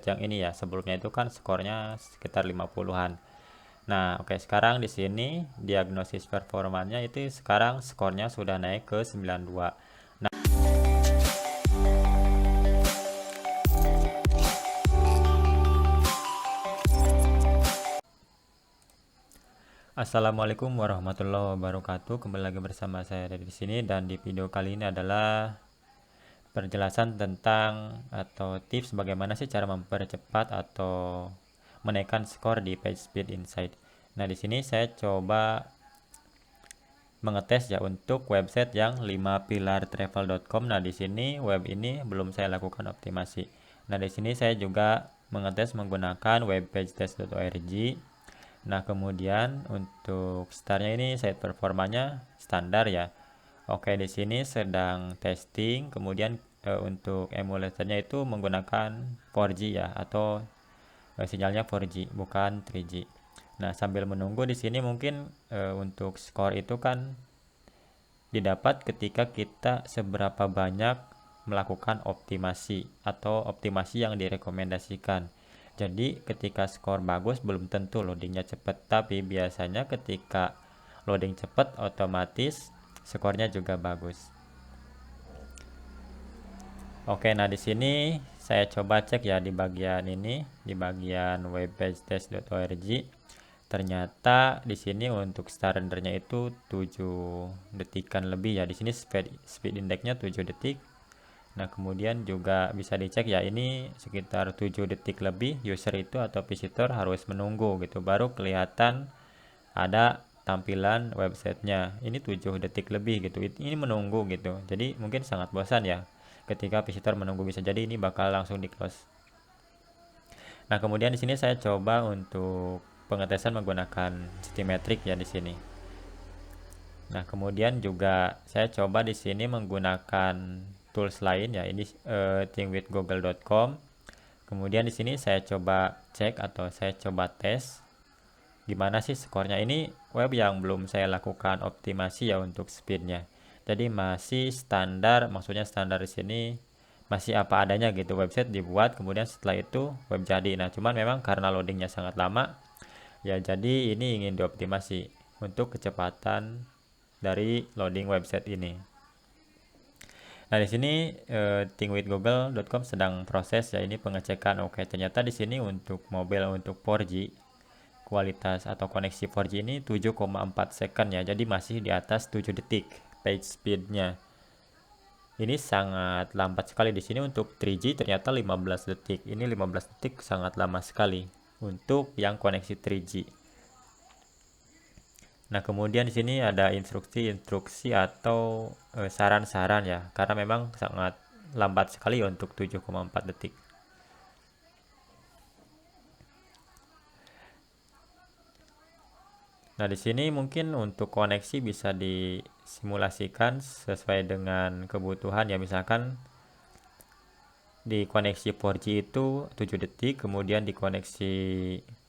yang ini ya. Sebelumnya itu kan skornya sekitar 50-an. Nah, oke, sekarang di sini diagnosis performanya itu sekarang skornya sudah naik ke 92. Nah, Assalamualaikum warahmatullahi wabarakatuh. Kembali lagi bersama saya dari sini, dan di video kali ini adalah penjelasan tentang atau tips bagaimana sih cara mempercepat atau menaikkan skor di PageSpeed Insight. Nah, di sini saya coba mengetes ya untuk website yang 5pilartravel.com. Nah, di sini web ini belum saya lakukan optimasi. Nah, di sini saya juga mengetes menggunakan webpagetest.org. Nah, kemudian untuk startnya ini site performanya standar ya. Oke, di sini sedang testing. Kemudian untuk emulatornya itu menggunakan 4G ya, atau sinyalnya 4G bukan 3G. Nah, sambil menunggu di sini mungkin untuk skor itu kan didapat ketika kita seberapa banyak melakukan optimasi atau optimasi yang direkomendasikan. Jadi ketika skor bagus belum tentu loadingnya cepat, tapi biasanya ketika loading cepat otomatis skornya juga bagus. Oke, nah di sini saya coba cek ya di bagian ini, di bagian webpagetest.org. Ternyata di sini untuk start rendernya itu 7 detikan lebih ya. Di sini speed indexnya 7 detik. Nah, kemudian juga bisa dicek ya, ini sekitar 7 detik lebih user itu atau visitor harus menunggu gitu baru kelihatan ada tampilan websitenya. Ini 7 detik lebih gitu, ini menunggu gitu, jadi mungkin sangat bosan ya ketika visitor menunggu. Bisa jadi ini bakal langsung di close. Nah, kemudian di sini saya coba untuk pengetesan menggunakan Citimetric ya di sini. Nah, kemudian juga saya coba di sini menggunakan tools lain ya, ini thinkWithGoogle.com. Kemudian di sini saya coba cek atau saya coba tes gimana sih skornya. Ini web yang belum saya lakukan optimasi ya untuk speednya, jadi masih standar. Maksudnya standar di sini masih apa adanya gitu, website dibuat kemudian setelah itu web jadi. Nah, cuman memang karena loadingnya sangat lama ya, jadi ini ingin dioptimasi untuk kecepatan dari loading website ini. Nah, di sini thinkWithGoogle.com sedang proses ya, ini pengecekan. Oke, ternyata di sini untuk mobile untuk 4G kualitas atau koneksi 4G ini 7,4 second ya, jadi masih di atas 7 detik page speednya. Ini sangat lambat sekali. Di sini untuk 3G ternyata 15 detik. Ini 15 detik sangat lama sekali untuk yang koneksi 3G. Nah, kemudian di sini ada instruksi-instruksi atau saran-saran ya, karena memang sangat lambat sekali untuk 7,4 detik. Nah, di sini mungkin untuk koneksi bisa disimulasikan sesuai dengan kebutuhan ya. Misalkan di koneksi 4G itu 7 detik, kemudian di koneksi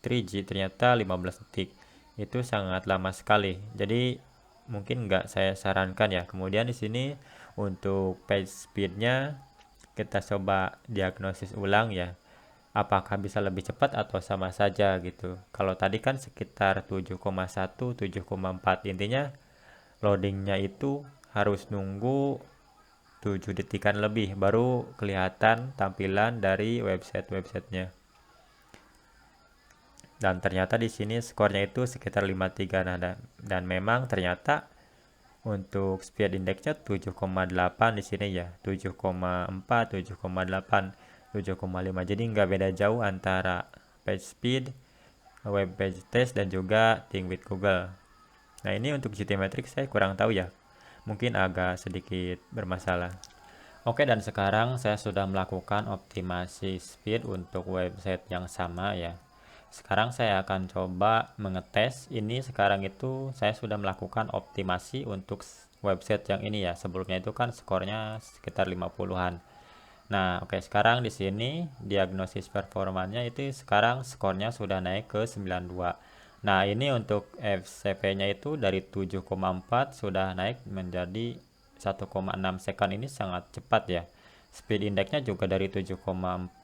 3G ternyata 15 detik. Itu sangat lama sekali. Jadi mungkin nggak saya sarankan ya. Kemudian di sini untuk page speednya kita coba diagnosis ulang ya, apakah bisa lebih cepat atau sama saja gitu. Kalau tadi kan sekitar 7,1, 7,4, intinya loadingnya itu harus nunggu 7 detikan lebih baru kelihatan tampilan dari websitenya. Dan ternyata di sini skornya itu sekitar 53. Nah, dan memang ternyata untuk speed indexnya 7,8 di sini ya, 7,4, 7,8, 7,5. Jadi nggak beda jauh antara PageSpeed, Web Page Test, dan juga Think with Google. Nah, ini untuk Citimetric saya kurang tahu ya, mungkin agak sedikit bermasalah. Oke, dan sekarang saya sudah melakukan optimasi speed untuk website yang sama ya. Sekarang saya akan coba mengetes ini. Sekarang itu saya sudah melakukan optimasi untuk website yang ini ya. Sebelumnya itu kan skornya sekitar 50-an. Nah, oke, sekarang di sini diagnosis performanya itu sekarang skornya sudah naik ke 92. Nah, ini untuk FCP-nya itu dari 7,4 sudah naik menjadi 1,6 second. Ini sangat cepat ya. Speed indexnya juga dari 7,4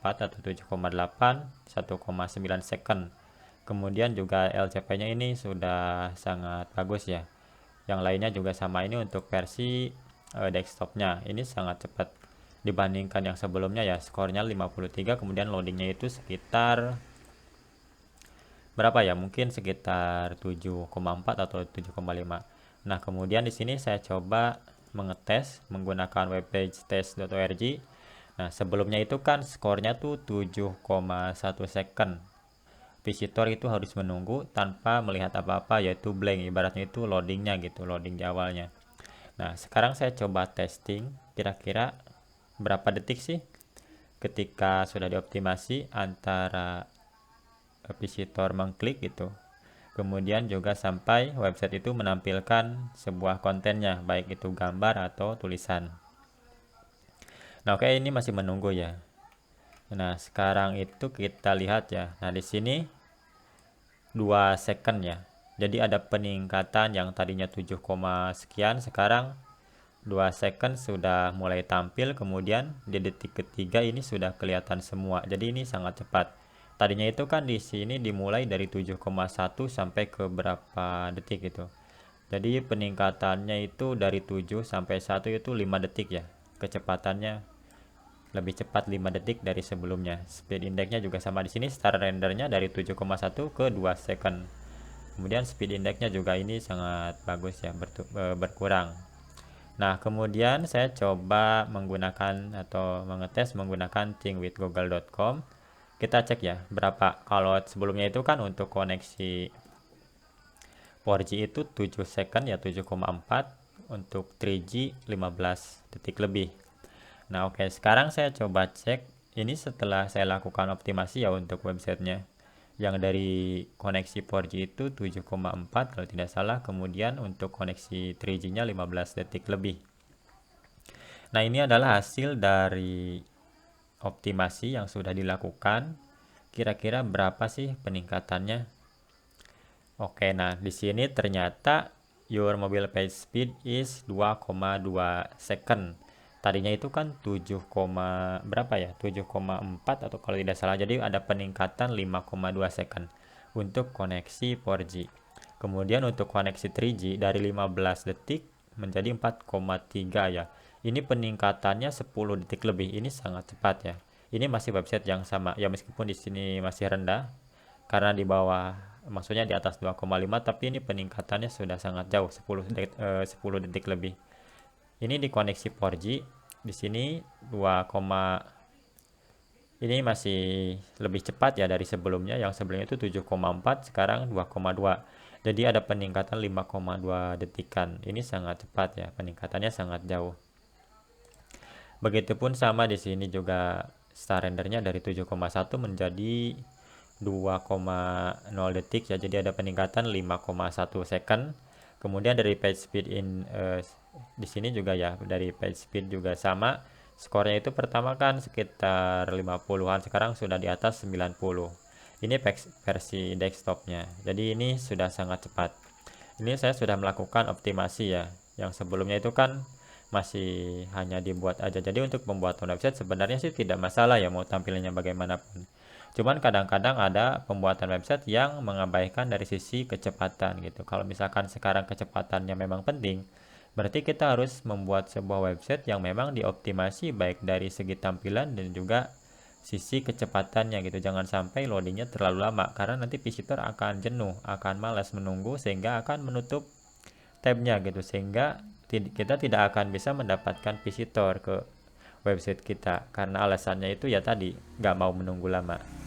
atau 7,8 1,9 second. Kemudian juga LCP-nya ini sudah sangat bagus ya. Yang lainnya juga sama, ini untuk versi desktopnya ini sangat cepat dibandingkan yang sebelumnya ya. Skornya 53, kemudian loadingnya itu sekitar berapa ya, mungkin sekitar 7,4 atau 7,5. Nah kemudian di sini saya coba mengetes menggunakan webpage test.org. Nah sebelumnya itu kan skornya tuh 7,1 second. Visitor itu harus menunggu tanpa melihat apa-apa, yaitu blank, ibaratnya itu loadingnya gitu, loading di awalnya. Nah sekarang saya coba testing kira-kira berapa detik sih ketika sudah dioptimasi antara visitor mengklik gitu, kemudian juga sampai website itu menampilkan sebuah kontennya, baik itu gambar atau tulisan. Nah oke, ini masih menunggu ya. Nah sekarang itu kita lihat ya. Nah di sini 2 second ya, jadi ada peningkatan yang tadinya 7, sekian, sekarang 2 second sudah mulai tampil, kemudian di detik ketiga ini sudah kelihatan semua. Jadi ini sangat cepat. Tadinya itu kan di sini dimulai dari 7,1 sampai ke berapa detik gitu. Jadi peningkatannya itu dari 7 sampai 1 itu 5 detik ya. Kecepatannya lebih cepat 5 detik dari sebelumnya. Speed indexnya juga sama, di sini start rendernya dari 7,1 ke 2 second. Kemudian speed indexnya juga ini sangat bagus ya, berkurang. Nah kemudian saya coba menggunakan atau mengetes menggunakan thingwithgoogle.com. Kita cek ya berapa. Kalau sebelumnya itu kan untuk koneksi 4G itu 7 second ya, 7,4. Untuk 3G 15 detik lebih. Nah oke, sekarang saya coba cek ini setelah saya lakukan optimasi ya untuk websitenya. Yang dari koneksi 4G itu 7,4 kalau tidak salah, kemudian untuk koneksi 3G nya 15 detik lebih. Nah ini adalah hasil dari optimasi yang sudah dilakukan. Kira-kira berapa sih peningkatannya? Oke, nah di sini ternyata your mobile page speed is 2,2 second. Tadinya itu kan 7, berapa ya, 7,4 atau kalau tidak salah, jadi ada peningkatan 5,2 second untuk koneksi 4G. Kemudian untuk koneksi 3G dari 15 detik menjadi 4,3 ya. Ini peningkatannya 10 detik lebih. Ini sangat cepat ya. Ini masih website yang sama ya, meskipun di sini masih rendah karena di bawah, maksudnya di atas 2,5, tapi ini peningkatannya sudah sangat jauh, 10 detik lebih. Ini di koneksi 4G, di sini 2, ini masih lebih cepat ya dari sebelumnya. Yang sebelumnya itu 7,4, sekarang 2,2. Jadi ada peningkatan 5,2 detikan. Ini sangat cepat ya, peningkatannya sangat jauh. Begitupun sama di sini juga start rendernya dari 7,1 menjadi 2,0 detik ya. Jadi ada peningkatan 5,1 second. Kemudian dari page speed di sini juga ya, dari page speed juga sama. Skornya itu pertama kan sekitar 50-an, sekarang sudah di atas 90. Ini versi desktopnya. Jadi ini sudah sangat cepat. Ini saya sudah melakukan optimasi ya. Yang sebelumnya itu kan masih hanya dibuat aja. Jadi untuk pembuatan website sebenarnya sih tidak masalah ya, mau tampilannya bagaimanapun. Cuman kadang-kadang ada pembuatan website yang mengabaikan dari sisi kecepatan gitu. Kalau misalkan sekarang kecepatannya memang penting, berarti kita harus membuat sebuah website yang memang dioptimasi baik dari segi tampilan dan juga sisi kecepatannya gitu. Jangan sampai loadingnya terlalu lama, karena nanti visitor akan jenuh, akan malas menunggu, sehingga akan menutup tabnya gitu, sehingga kita tidak akan bisa mendapatkan visitor ke website kita karena alasannya itu ya tadi, nggak mau menunggu lama.